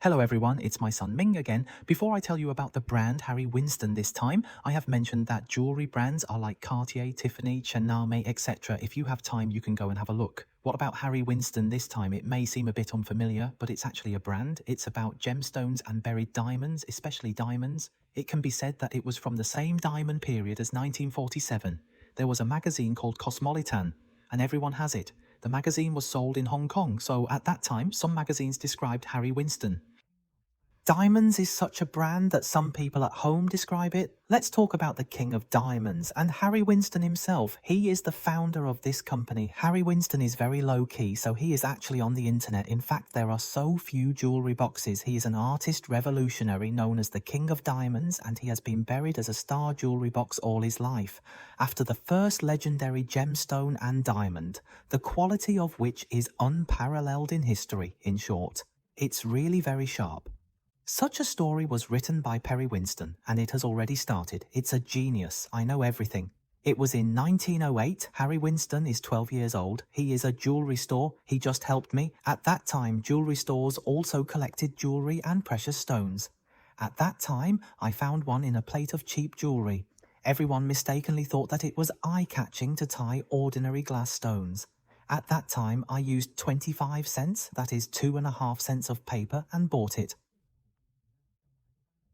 Hello everyone, it's my son Ming again. Before I tell you about the brand Harry Winston this time, I have mentioned that jewelry brands are like Cartier, Tiffany, Chanel, etc. If you have time, you can go and have a look. What about Harry Winston this time? It may seem a bit unfamiliar, but it's actually a brand. It's about gemstones and buried diamonds, especially diamonds. It can be said that it was from the same diamond period as 1947. There was a magazine called Cosmopolitan, and everyone has it. The magazine was sold in Hong Kong, so at that time, some magazines described Harry Winston. Diamonds is such a brand that some people at home describe it. Let's talk about the king of diamonds and Harry Winston himself. He is the founder of this company. Harry Winston is very low-key, so he is actually on the internet. In fact, there are so few jewelry boxes. He is an artist revolutionary known as the king of diamonds, and he has been buried as a star jewelry box all his life. After the first legendary gemstone and diamond, the quality of which is unparalleled in history, in short. It's really very sharp. Such a story was written by Perry Winston, and it has already started. It's a genius. I know everything. It was in 1908. Harry Winston is 12 years old. He is a jewelry store. He just helped me. At that time, jewelry stores also collected jewelry and precious stones. At that time, I found one in a plate of cheap jewelry. Everyone mistakenly thought that it was eye-catching to tie ordinary glass stones. At that time, I used 25 cents, that is 2.5 cents of paper, and bought it.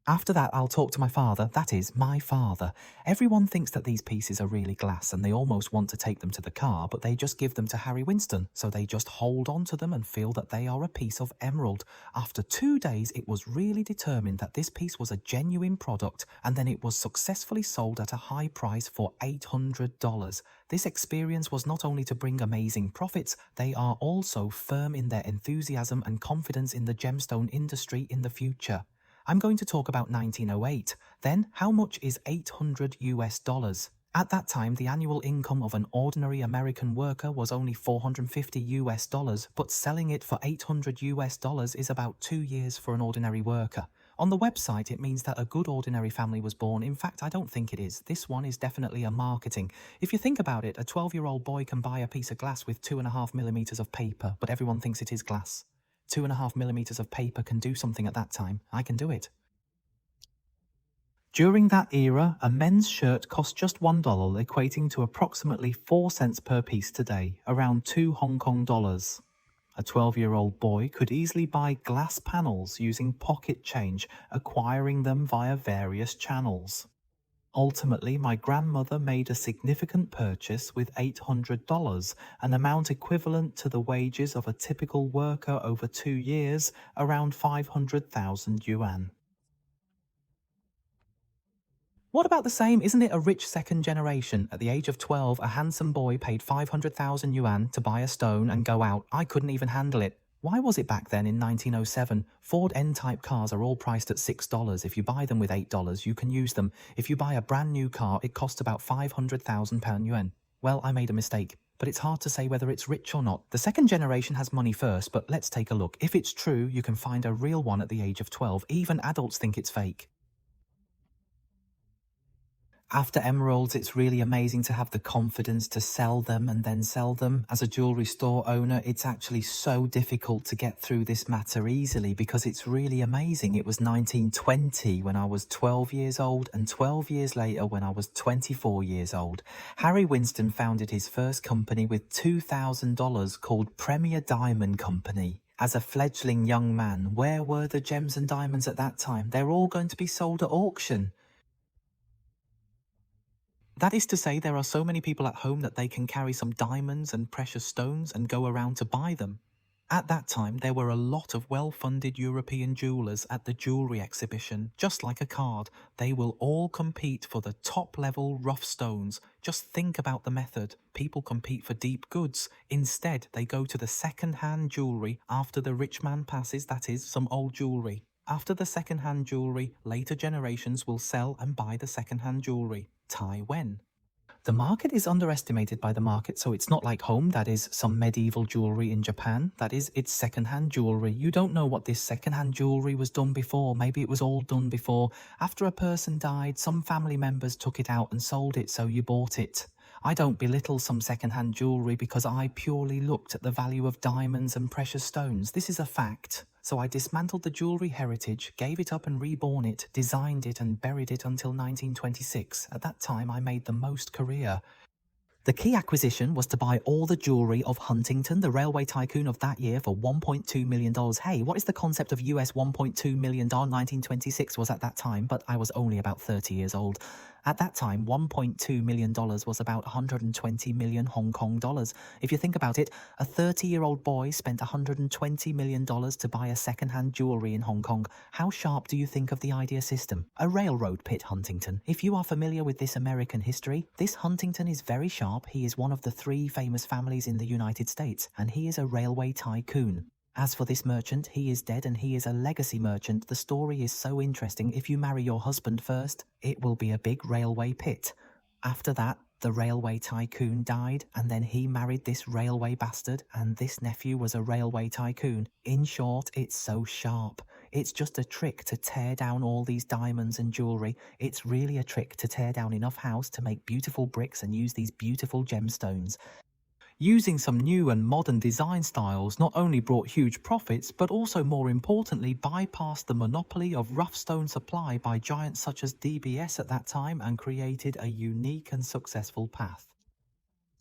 After that, I'll talk to my father, that is, my father. Everyone thinks that these pieces are really glass and they almost want to take them to the car, but they just give them to Harry Winston, so they just hold on to them and feel that they are a piece of emerald. After 2 days, it was really determined that this piece was a genuine product, and then it was successfully sold at a high price for $800. This experience was not only to bring amazing profits, they are also firm in their enthusiasm and confidence in the gemstone industry in the future. I'm going to talk about 1908. Then, how much is $800? At that time, the annual income of an ordinary American worker was only $450, but selling it for $800 is about 2 years for an ordinary worker. On the website, it means that a good ordinary family was born. In fact, I don't think it is. This one is definitely a marketing. If you think about it, a 12-year-old boy can buy a piece of glass with 2.5 millimeters of paper, but everyone thinks it is glass. 2.5 millimeters of paper can do something at that time. I can do it. During that era, a men's shirt cost just $1, equating to approximately 4 cents per piece today, around 2 Hong Kong dollars. A 12-year-old boy could easily buy glass panels using pocket change, acquiring them via various channels. Ultimately, my grandmother made a significant purchase with $800, an amount equivalent to the wages of a typical worker over 2 years, around 500,000 yuan. What about the same? Isn't it a rich second generation? At the age of 12, a handsome boy paid 500,000 yuan to buy a stone and go out. I couldn't even handle it. Why was it back then in 1907? Ford N-type cars are all priced at $6. If you buy them with $8, you can use them. If you buy a brand new car, it costs about 500,000 yuan. Well, I made a mistake. But it's hard to say whether it's rich or not. The second generation has money first, but let's take a look. If it's true, you can find a real one at the age of 12. Even adults think it's fake. After emeralds, it's really amazing to have the confidence to sell them and then sell them. As a jewelry store owner, it's actually so difficult to get through this matter easily because it's really amazing. It was 1920 when I was 12 years old and 12 years later when I was 24 years old. Harry Winston founded his first company with $2,000 called Premier Diamond Company. As a fledgling young man, where were the gems and diamonds at that time? They're all going to be sold at auction. That is to say, there are so many people at home that they can carry some diamonds and precious stones and go around to buy them. At that time, there were a lot of well-funded European jewelers at the jewelry exhibition, just like a card. They will all compete for the top-level rough stones. Just think about the method. People compete for deep goods. Instead, they go to the second-hand jewelry after the rich man passes, that is, some old jewelry. After the second-hand jewelry, later generations will sell and buy the second-hand jewelry. Taiwan. The market is underestimated by the market, so it's not like home, that is, some medieval jewelry in Japan. That is, it's second-hand jewelry. You don't know what this second-hand jewelry was done before. Maybe it was all done before. After a person died, some family members took it out and sold it, so you bought it. I don't belittle some second-hand jewelry because I purely looked at the value of diamonds and precious stones. This is a fact. So I dismantled the jewellery heritage, gave it up and reborn it, designed it and buried it until 1926. At that time, I made the most career. The key acquisition was to buy all the jewellery of Huntington, the railway tycoon of that year, for $1.2 million. Hey, what is the concept of US $1.2 million? 1926 was at that time, but I was only about 30 years old. At that time, $1.2 million was about 120 million Hong Kong dollars. If you think about it, a 30-year-old boy spent $120 million to buy a second-hand jewellery in Hong Kong. How sharp do you think of the idea system? A railroad pit, Huntington. If you are familiar with this American history, this Huntington is very sharp. He is one of the 3 famous families in the United States, and he is a railway tycoon. As for this merchant, he is dead and he is a legacy merchant. The story is so interesting. If you marry your husband first, it will be a big railway pit. After that, the railway tycoon died, and then he married this railway bastard, and this nephew was a railway tycoon. In short, it's so sharp. It's just a trick to tear down all these diamonds and jewellery. It's really a trick to tear down enough house to make beautiful bricks and use these beautiful gemstones. Using some new and modern design styles not only brought huge profits, but also more importantly bypassed the monopoly of rough stone supply by giants such as DBS at that time and created a unique and successful path.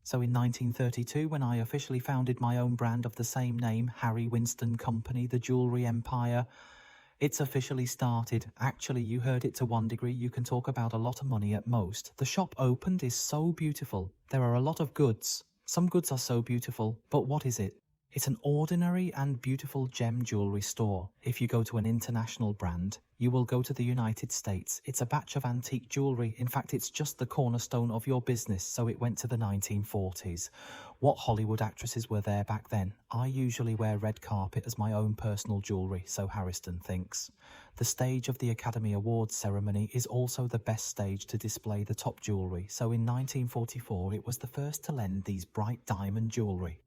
So in 1932, when I officially founded my own brand of the same name, Harry Winston Company, the Jewellery Empire, it's officially started. Actually, you heard it to one degree. You can talk about a lot of money at most. The shop opened is so beautiful. There are a lot of goods. Some goods are so beautiful, but what is it? It's an ordinary and beautiful gem jewellery store. If you go to an international brand, you will go to the United States. It's a batch of antique jewellery. In fact, it's just the cornerstone of your business, so it went to the 1940s. What Hollywood actresses were there back then? I usually wear red carpet as my own personal jewellery, so Harriston thinks. The stage of the Academy Awards ceremony is also the best stage to display the top jewellery, so in 1944 it was the first to lend these bright diamond jewellery.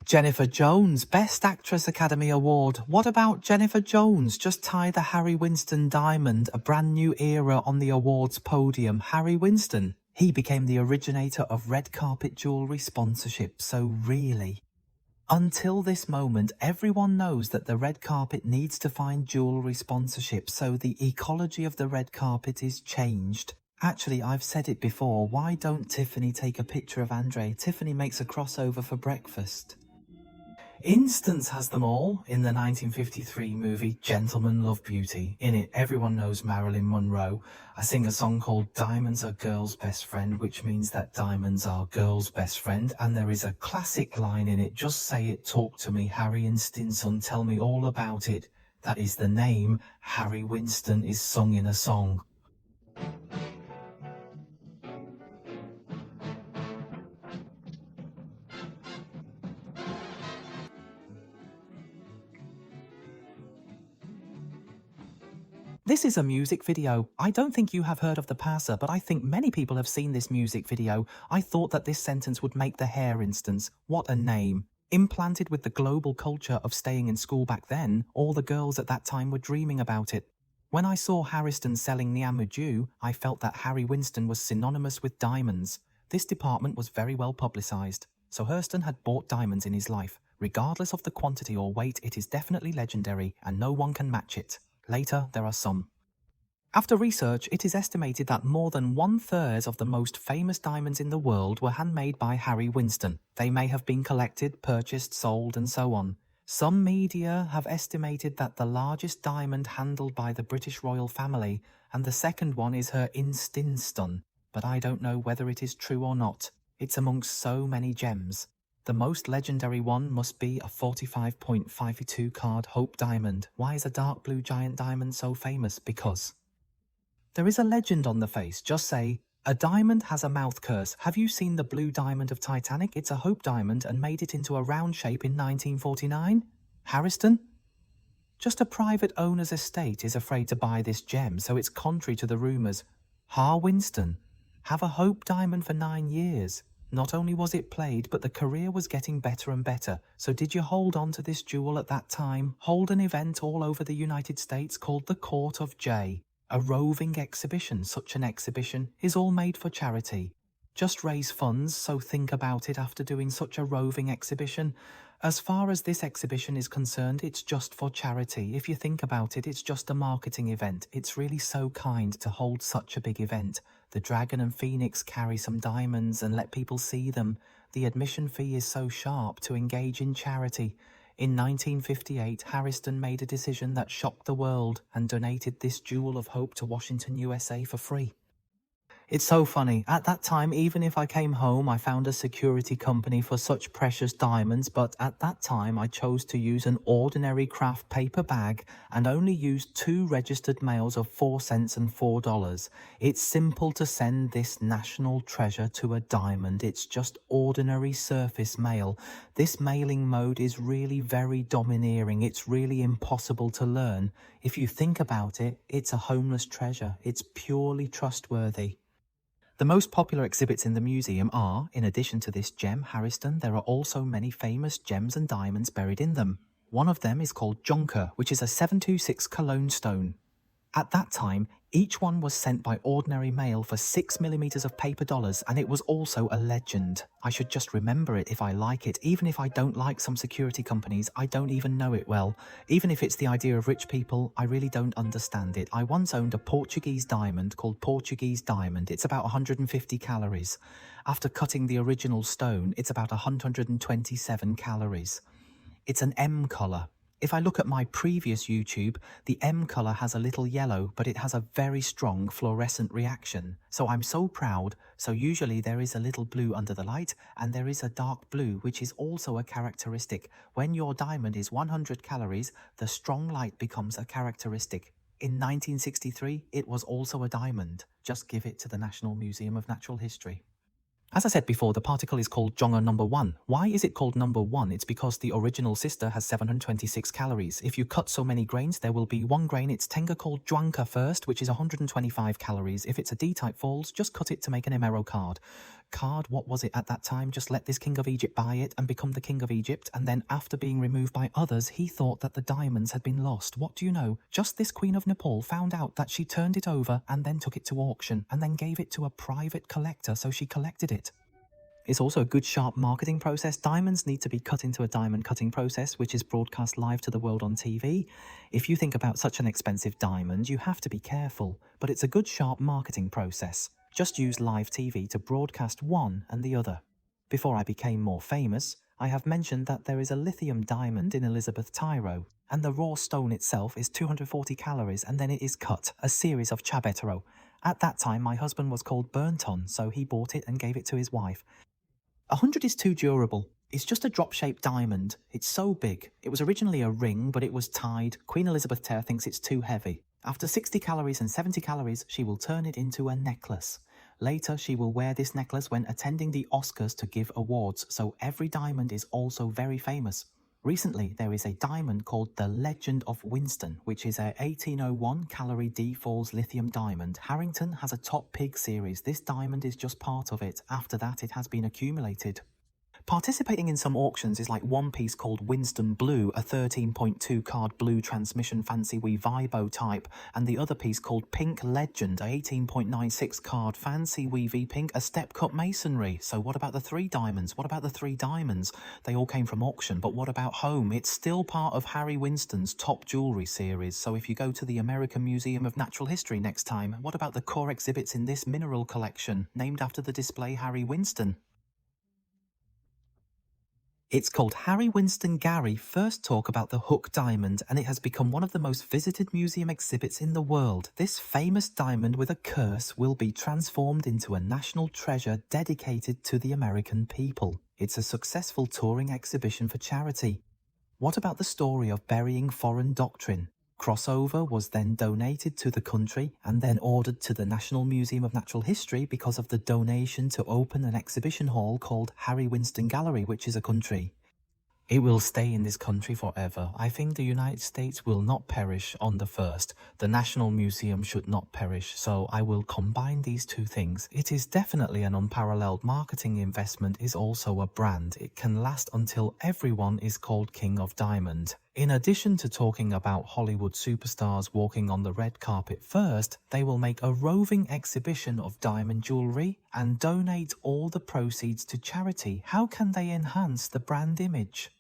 Jennifer Jones, Best Actress Academy Award. What about Jennifer Jones? Just tie the Harry Winston diamond, a brand new era on the awards podium. Harry Winston, he became the originator of red carpet jewellery sponsorship, so really. Until this moment, everyone knows that the red carpet needs to find jewellery sponsorship, so the ecology of the red carpet is changed. Actually, I've said it before, why don't Tiffany take a picture of Andre? Tiffany makes a crossover for breakfast. Instance has them all in the 1953 movie Gentlemen Love Beauty. In it, everyone knows Marilyn Monroe. I sing a song called Diamonds Are Girl's Best Friend, which means that diamonds are girl's best friend. And there is a classic line in it, just say it, talk to me, Harry and Stinson, tell me all about it. That is the name Harry Winston is sung in a song. This is a music video. I don't think you have heard of The Passer, but I think many people have seen this music video. I thought that this sentence would make the hair instance. What a name. Implanted with the global culture of staying in school back then, all the girls at that time were dreaming about it. When I saw Harriston selling Niamuju, I felt that Harry Winston was synonymous with diamonds. This department was very well publicised. So Hurston had bought diamonds in his life. Regardless of the quantity or weight, it is definitely legendary, and no one can match it. Later, there are some. After research, it is estimated that more than 1/3 of the most famous diamonds in the world were handmade by Harry Winston. They may have been collected, purchased, sold, and so on. Some media have estimated that the largest diamond handled by the British royal family, and the second one is her Instincton, but I don't know whether it is true or not. It's amongst so many gems. The most legendary one must be a 45.52 carat Hope diamond. Why is a dark blue giant diamond so famous? Because there is a legend on the face. Just say, a diamond has a mouth curse. Have you seen the blue diamond of Titanic? It's a Hope diamond and made it into a round shape in 1949. Harriston? Just a private owner's estate is afraid to buy this gem, so it's contrary to the rumours. Har Winston? Have a Hope diamond for 9 years. Not only was it played, but the career was getting better and better. So did you hold on to this jewel at that time? Hold an event all over the United States called the Court of J. A roving exhibition. Such an exhibition is all made for charity. Just raise funds, so think about it after doing such a roving exhibition. As far as this exhibition is concerned, it's just for charity. If you think about it, it's just a marketing event. It's really so kind to hold such a big event. The Dragon and Phoenix carry some diamonds and let people see them. The admission fee is so sharp to engage in charity. In 1958, Harriston made a decision that shocked the world and donated this jewel of hope to Washington, USA for free. It's so funny. At that time, even if I came home, I found a security company for such precious diamonds, but at that time I chose to use an ordinary craft paper bag and only used 2 registered mails of 4 cents and $4. It's simple to send this national treasure to a diamond. It's just ordinary surface mail. This mailing mode is really very domineering. It's really impossible to learn. If you think about it, it's a homeless treasure. It's purely trustworthy. The most popular exhibits in the museum are, in addition to this gem, Harriston, there are also many famous gems and diamonds buried in them. One of them is called Jonker, which is a 726 Cologne stone. At that time, each one was sent by ordinary mail for 6 millimeters of paper dollars, and it was also a legend. I should just remember it if I like it. Even if I don't like some security companies, I don't even know it well. Even if it's the idea of rich people, I really don't understand it. I once owned a Portuguese diamond called Portuguese Diamond. It's about 150 calories. After cutting the original stone, it's about 127 calories. It's an M color. If I look at my previous YouTube, the M color has a little yellow, but it has a very strong fluorescent reaction. So I'm so proud. So usually there is a little blue under the light, and there is a dark blue, which is also a characteristic. When your diamond is 100 calories, the strong light becomes a characteristic. In 1963, it was also a diamond. Just give it to the National Museum of Natural History. As I said before, the particle is called Jonger number 1. Why is it called number 1? It's because the original sister has 726 calories. If you cut so many grains, there will be 1 grain. It's Tenga called Juanka first, which is 125 calories. If it's a D-type falls, just cut it to make an Emero card. What was it at that time? Just let this king of Egypt buy it and become the king of Egypt. And then after being removed by others, he thought that the diamonds had been lost. What do you know? Just this queen of Nepal found out that she turned it over and then took it to auction and then gave it to a private collector, so she collected it. It's also a good sharp marketing process. Diamonds need to be cut into a diamond cutting process, which is broadcast live to the world on TV. If you think about such an expensive diamond, you have to be careful, but it's a good sharp marketing process. Just use live TV to broadcast one and the other. Before I became more famous, I have mentioned that there is a lithium diamond in Elizabeth Tyro, and the raw stone itself is 240 calories, and then it is cut, a series of chabetero. At that time, my husband was called Burnton, so he bought it and gave it to his wife. 100 is too durable. It's just a drop-shaped diamond. It's so big. It was originally a ring, but it was tied. Queen Elizabeth Terre thinks it's too heavy. After 60 calories and 70 calories, she will turn it into a necklace. Later, she will wear this necklace when attending the Oscars to give awards, so every diamond is also very famous. Recently, there is a diamond called the Legend of Winston, which is a 1801 calorie D-Falls lithium diamond. Harrington has a Top Pig series. This diamond is just part of it. After that, it has been accumulated. Participating in some auctions is like one piece called Winston Blue, a 13.2 card blue transmission fancy wee Vibo type, and the other piece called Pink Legend, a 18.96 card fancy wee V Pink, a step cut masonry. So what about the 3 diamonds? What about the 3 diamonds? They all came from auction, but what about home? It's still part of Harry Winston's top jewellery series, so if you go to the American Museum of Natural History next time, what about the core exhibits in this mineral collection, named after the display Harry Winston? It's called Harry Winston Gary First Talk About the Hook Diamond, and it has become one of the most visited museum exhibits in the world. This famous diamond with a curse will be transformed into a national treasure dedicated to the American people. It's a successful touring exhibition for charity. What about the story of burying foreign doctrine? Crossover was then donated to the country and then ordered to the National Museum of Natural History because of the donation to open an exhibition hall called Harry Winston Gallery, which is a country. It will stay in this country forever. I think the United States will not perish on the first. The National Museum should not perish, so I will combine these two things. It is definitely an unparalleled marketing investment, is also a brand. It can last until everyone is called King of Diamond. In addition to talking about Hollywood superstars walking on the red carpet first, they will make a roving exhibition of diamond jewelry and donate all the proceeds to charity. How can they enhance the brand image?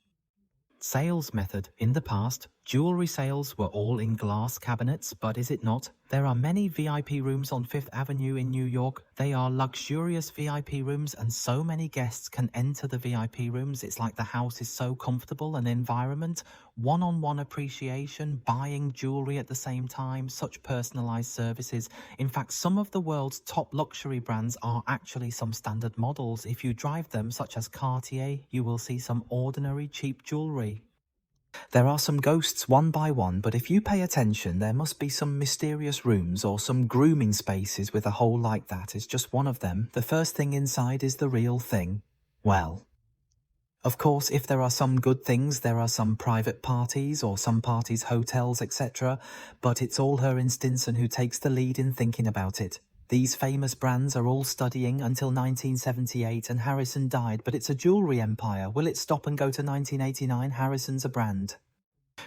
Sales method. In the past, jewelry sales were all in glass cabinets, but is it not? There are many VIP rooms on Fifth Avenue in New York. They are luxurious VIP rooms and so many guests can enter the VIP rooms. It's like the house is so comfortable, an environment, one-on-one appreciation, buying jewelry at the same time, such personalized services. In fact, some of the world's top luxury brands are actually some standard models. If you drive them, such as Cartier, you will see some ordinary cheap jewelry. There are some ghosts one by one, but if you pay attention, there must be some mysterious rooms or some grooming spaces with a hole like that. It's just one of them. The first thing inside is the real thing. Well, of course, if there are some good things, there are some private parties or some parties, hotels, etc. But it's all her in Stinson who takes the lead in thinking about it. These famous brands are all studying until 1978 and Harrison died, but it's a jewelry empire. Will it stop and go to 1989? Harrison's a brand.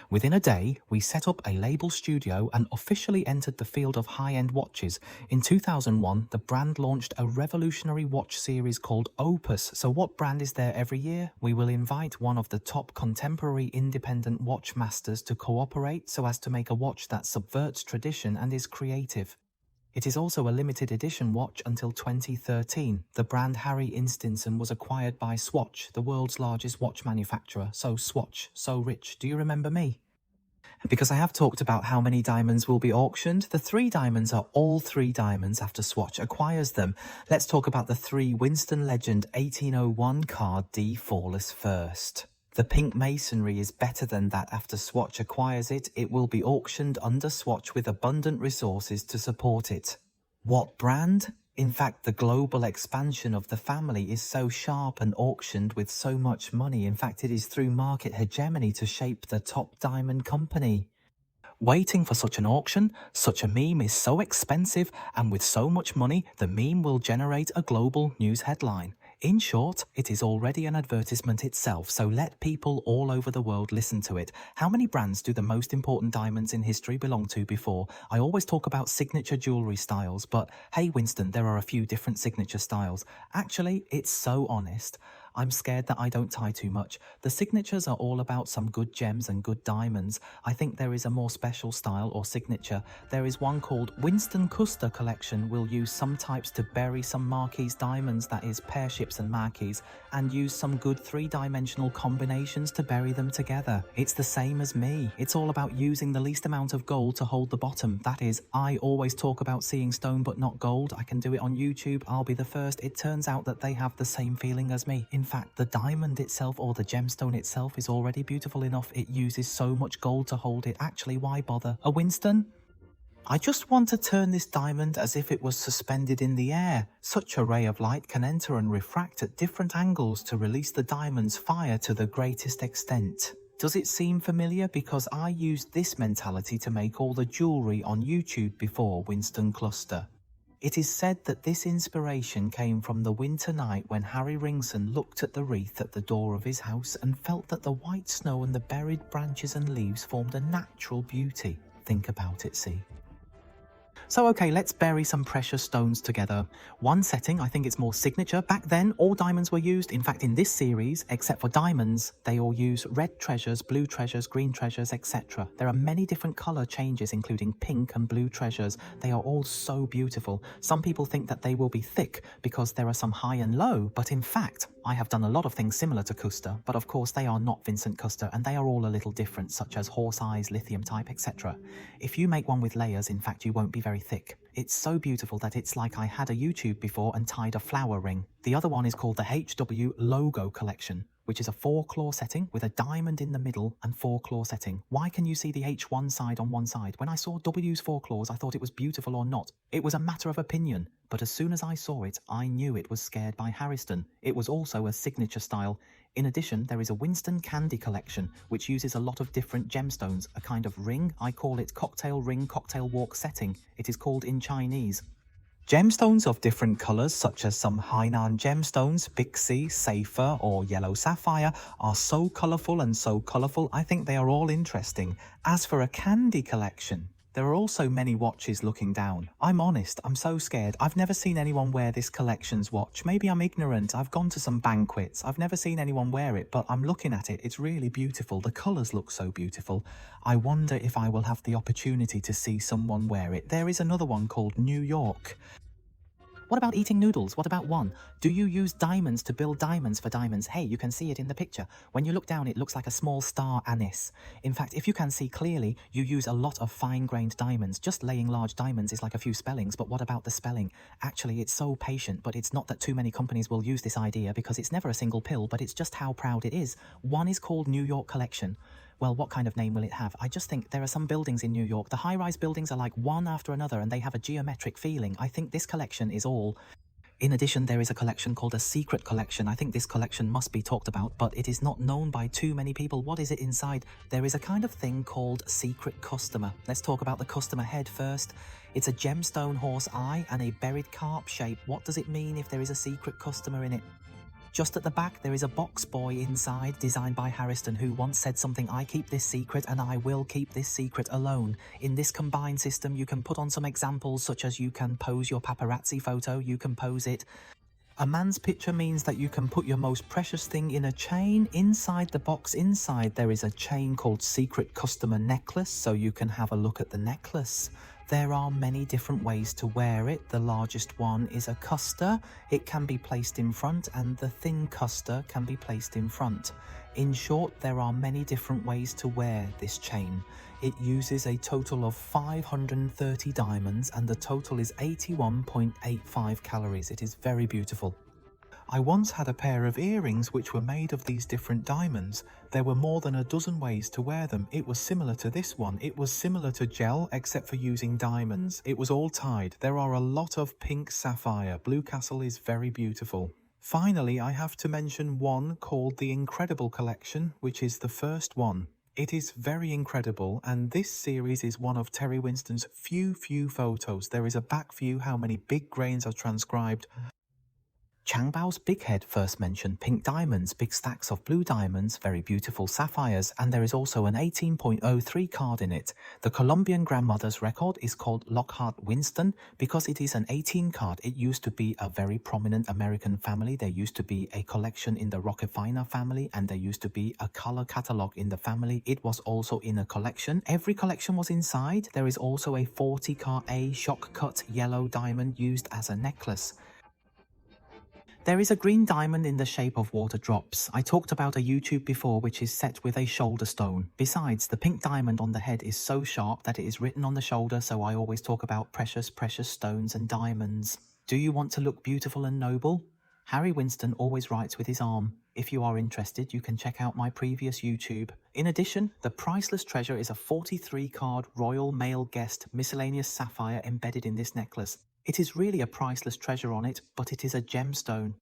Within a day, we set up a label studio and officially entered the field of high-end watches. In 2001, the brand launched a revolutionary watch series called Opus. So what brand is there every year? We will invite one of the top contemporary independent watch masters to cooperate so as to make a watch that subverts tradition and is creative. It is also a limited edition watch until 2013. The brand Harry Stinson was acquired by Swatch, the world's largest watch manufacturer. So Swatch, so rich. Do you remember me? Because I have talked about how many diamonds will be auctioned. The 3 diamonds are all 3 diamonds after Swatch acquires them. Let's talk about the 3 Winston Legend 1801 card D Flawless first. The pink masonry is better than that after Swatch acquires it. It will be auctioned under Swatch with abundant resources to support it. What brand? In fact, the global expansion of the family is so sharp and auctioned with so much money. In fact, it is through market hegemony to shape the top diamond company. Waiting for such an auction, such a meme is so expensive, and with so much money, the meme will generate a global news headline. In short, it is already an advertisement itself, so let people all over the world listen to it. How many brands do the most important diamonds in history belong to before? I always talk about signature jewelry styles, but hey Winston, there are a few different signature styles. Actually, it's so honest. I'm scared that I don't tie too much. The signatures are all about some good gems and good diamonds. I think there is a more special style or signature. There is one called Winston Custer Collection. Will use some types to bury some marquise diamonds, that is pairships and marquise, and use some good 3-dimensional combinations to bury them together. It's the same as me. It's all about using the least amount of gold to hold the bottom. That is, I always talk about seeing stone but not gold. I can do it on YouTube. I'll be the first. It turns out that they have the same feeling as me. In fact, the diamond itself or the gemstone itself is already beautiful enough. It uses so much gold to hold it. Actually, why bother? A Winston? I just want to turn this diamond as if it was suspended in the air. Such a ray of light can enter and refract at different angles to release the diamond's fire to the greatest extent. Does it seem familiar? Because I used this mentality to make all the jewelry on YouTube before Winston Cluster. It is said that this inspiration came from the winter night when Harry Ringson looked at the wreath at the door of his house and felt that the white snow and the buried branches and leaves formed a natural beauty. Think about it, see? So okay, let's bury some precious stones together. One setting, I think it's more signature. Back then, all diamonds were used. In fact, in this series, except for diamonds, they all use red treasures, blue treasures, green treasures, etc. There are many different color changes, including pink and blue treasures. They are all so beautiful. Some people think that they will be thick because there are some high and low, but in fact, I have done a lot of things similar to Custer, but of course they are not Vincent Custer, and they are all a little different, such as horse eyes, lithium type, etc. If you make one with layers, in fact, you won't be very thick. It's so beautiful that it's like I had a YouTube before and tied a flower ring. The other one is called the HW Logo Collection, which is a 4-claw setting with a diamond in the middle and 4-claw setting. Why can you see the H1 side on one side? When I saw W's 4 claws, I thought it was beautiful or not. It was a matter of opinion, but as soon as I saw it, I knew it was scared by Harriston. It was also a signature style. In addition, there is a Winston Candy Collection, which uses a lot of different gemstones, a kind of ring. I call it cocktail ring, cocktail walk setting. It is called in Chinese. Gemstones of different colours, such as some Hainan gemstones, Bixi, Saphir or Yellow Sapphire, are so colourful and so colourful, I think they are all interesting. As for a candy collection, There are also many watches looking down. I'm honest, I'm so scared. I've never seen anyone wear this collection's watch. Maybe I'm ignorant. I've gone to some banquets. I've never seen anyone wear it, but I'm looking at it. It's really beautiful. The colours look so beautiful. I wonder if I will have the opportunity to see someone wear it. There is another one called New York. What about eating noodles? What about one? Do you use diamonds to build diamonds for diamonds? Hey, you can see it in the picture. When you look down, it looks like a small star anise. In fact, if you can see clearly, you use a lot of fine-grained diamonds. Just laying large diamonds is like a few spellings, but what about the spelling? Actually, it's so patient, but it's not that too many companies will use this idea because it's never a single pill, but it's just how proud it is. One is called New York Collection. Well, what kind of name will it have? I just think there are some buildings in New York. The high-rise buildings are like one after another and they have a geometric feeling. I think this collection is all. In addition, there is a collection called a secret collection. I think this collection must be talked about, but it is not known by too many people. What is it inside? There is a kind of thing called secret customer. Let's talk about the customer head first. It's a gemstone horse eye and a buried carp shape. What does it mean if there is a secret customer in it? Just at the back, there is a box boy inside, designed by Harrison, who once said something, "I keep this secret and I will keep this secret alone." In this combined system, you can put on some examples, such as you can pose your paparazzi photo, you can pose it. A man's picture means that you can put your most precious thing in a chain. Inside the box, inside, there is a chain called Secret Customer Necklace, so you can have a look at the necklace. There are many different ways to wear it. The largest one is a custer. It can be placed in front, and the thin custer can be placed in front. In short, there are many different ways to wear this chain. It uses a total of 530 diamonds, and the total is 81.85 calories. It is very beautiful. I once had a pair of earrings which were made of these different diamonds. There were more than a dozen ways to wear them. It was similar to this one. It was similar to gel except for using diamonds. It was all tied. There are a lot of pink sapphire. Blue Castle is very beautiful. Finally, I have to mention one called the Incredible Collection, which is the first one. It is very incredible, and this series is one of Terry Winston's few photos. There is a back view, how many big grains are transcribed. Changbao's big head first mentioned pink diamonds, big stacks of blue diamonds, very beautiful sapphires, and there is also an 18.03 card in it. The Colombian grandmother's record is called Lockhart Winston because it is an 18 card. It used to be a very prominent American family. There used to be a collection in the Rockefeller family, and there used to be a color catalog in the family. It was also in a collection. Every collection was inside. There is also a 40 car A shock cut yellow diamond used as a necklace. There is a green diamond in the shape of water drops. I talked about a YouTube before which is set with a shoulder stone. Besides, the pink diamond on the head is so sharp that it is written on the shoulder, so I always talk about precious stones and diamonds. Do you want to look beautiful and noble? Harry Winston always writes with his arm. If you are interested, you can check out my previous YouTube. In addition, the priceless treasure is a 43-card Royal Male Guest miscellaneous sapphire embedded in this necklace. It is really a priceless treasure on it, but it is a gemstone.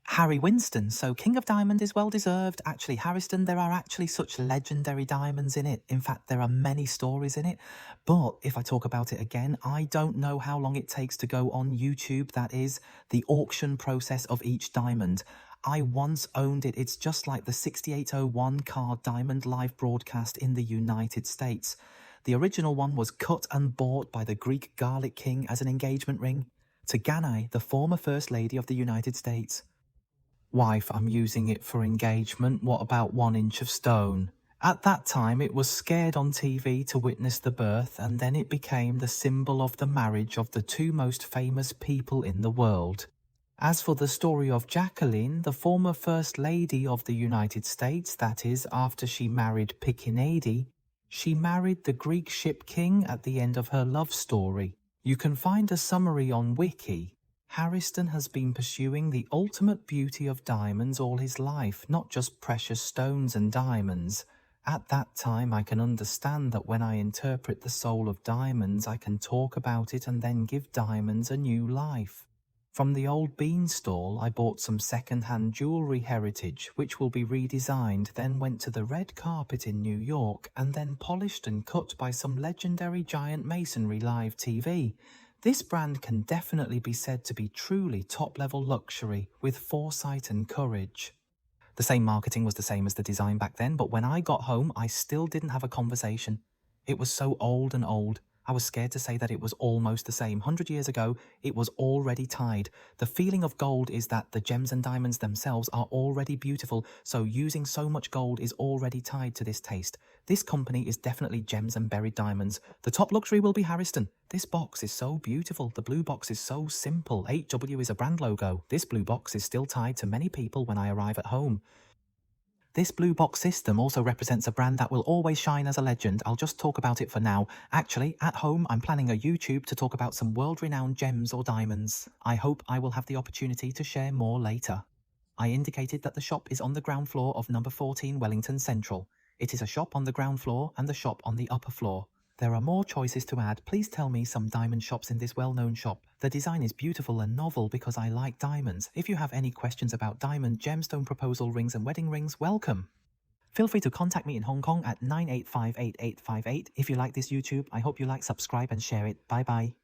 Harry Winston, so King of Diamond is well deserved. Actually, Harrison, there are actually such legendary diamonds in it. In fact, there are many stories in it. But if I talk about it again, I don't know how long it takes to go on YouTube. That is the auction process of each diamond. I once owned it. It's just like the 6801 card diamond live broadcast in the United States. The original one was cut and bought by the Greek garlic king as an engagement ring to Ganai, the former First Lady of the United States. Wife, I'm using it for engagement. What about 1 inch of stone? At that time, it was scared on TV to witness the birth, and then it became the symbol of the marriage of the two most famous people in the world. As for the story of Jacqueline, the former First Lady of the United States, that is, after she married Picchinati, she married the Greek ship king at the end of her love story. You can find a summary on Wiki. Harrison has been pursuing the ultimate beauty of diamonds all his life, not just precious stones and diamonds. At that time, I can understand that when I interpret the soul of diamonds, I can talk about it and then give diamonds a new life. From the old bean stall, I bought some second-hand jewellery heritage, which will be redesigned, then went to the red carpet in New York, and then polished and cut by some legendary giant masonry live TV. This brand can definitely be said to be truly top-level luxury, with foresight and courage. The same marketing was the same as the design back then, but when I got home, I still didn't have a conversation. It was so old and old. I was scared to say that it was almost the same. 100 years ago, it was already tied. The feeling of gold is that the gems and diamonds themselves are already beautiful, so using so much gold is already tied to this taste. This company is definitely gems and buried diamonds. The top luxury will be Harriston. This box is so beautiful. The blue box is so simple. 8W is a brand logo. This blue box is still tied to many people when I arrive at home. This blue box system also represents a brand that will always shine as a legend. I'll just talk about it for now. Actually, at home, I'm planning a YouTube to talk about some world-renowned gems or diamonds. I hope I will have the opportunity to share more later. I indicated that the shop is on the ground floor of number 14 Wellington Central. It is a shop on the ground floor and the shop on the upper floor. There are more choices to add. Please tell me some diamond shops in this well-known shop. The design is beautiful and novel because I like diamonds. If you have any questions about diamond, gemstone proposal rings and wedding rings, welcome. Feel free to contact me in Hong Kong at 9858858. If you like this YouTube, I hope you like, subscribe and share it. Bye bye.